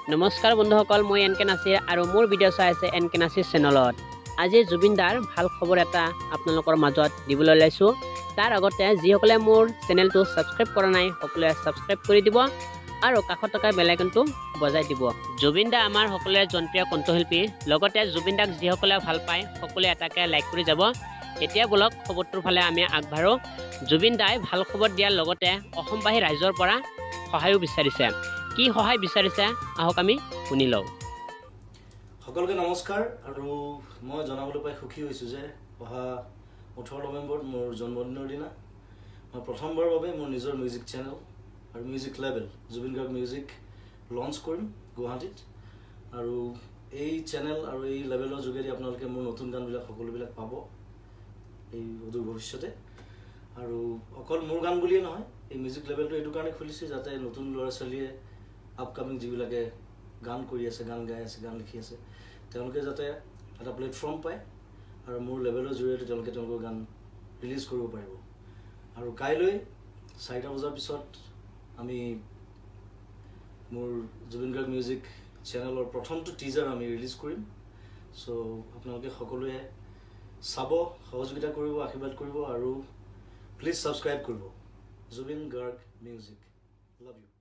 নমস্কাৰ বন্ধুসকল, মই এন কে নাছিৰ আৰু মোৰ ভিডিঅ' চাই আছে এন কে নাছিৰ চেনেলত। আজি জুবিন দাৰ ভাল খবৰ এটা আপোনালোকৰ মাজত দিবলৈ ওলাইছোঁ। তাৰ আগতে যিসকলে মোৰ চেনেলটো ছাবস্ক্ৰাইব কৰা নাই সকলোৱে ছাবস্ক্ৰাইব কৰি দিব আৰু কাষত থকা বেল আইকনটো বজাই দিব। জুবিন দা আমাৰ সকলোৰে জনপ্ৰিয় কণ্ঠশিল্পী, লগতে জুবিন দাক যিসকলে ভাল পায় সকলোৱে এটাকে লাইক কৰি যাব। এতিয়া বলক খবৰটোৰ ফালে আমি আগবাঢ়ো। জুবিন দাই ভাল খবৰ দিয়াৰ লগতে অসমবাসী ৰাইজৰ পৰা সহায়ো বিচাৰিছে। কি সহায় বিচাৰিছে আহক আমি শুনি লওঁ। সকলোকে নমস্কাৰ আৰু মই জনাবলৈ পাই সুখী হৈছোঁ যে অহা 18 নৱেম্বৰত মোৰ জন্মদিনৰ দিনা মই প্ৰথমবাৰৰ বাবে মোৰ নিজৰ মিউজিক চেনেল আৰু music label Zubeen Garg music launch কৰিম গুৱাহাটীত। আৰু এই চেনেল আৰু এই লেবেলৰ যোগেদি আপোনালোকে মোৰ নতুন গানবিলাক সকলোবিলাক পাব এই অদূৰ ভৱিষ্যতে। আৰু অকল মোৰ গান বুলিয়ে নহয়, এই মিউজিক লেবেলটো এইটো কাৰণে খুলিছোঁ যাতে নতুন ল'ৰা ছোৱালীয়ে আপকামিং যিবিলাকে গান কৰি আছে, গান গাই আছে, গান লিখি আছে, তেওঁলোকে যাতে এটা প্লেটফৰ্ম পায় আৰু মোৰ লেভেলৰ জৰিয়তে তেওঁলোকে তেওঁলোকৰ গান ৰিলিজ কৰিব পাৰিব। আৰু কাইলৈ 4টা বজাৰ পিছত আমি মোৰ জুবিন গাৰ্গ মিউজিক চেনেলৰ প্ৰথমটো টিজাৰ আমি ৰিলিজ কৰিম। চ' আপোনালোকে সকলোৱে চাব, সহযোগিতা কৰিব, আশীৰ্বাদ কৰিব আৰু প্লিজ ছাবস্ক্ৰাইব কৰিব Zubeen Garg music. Love you.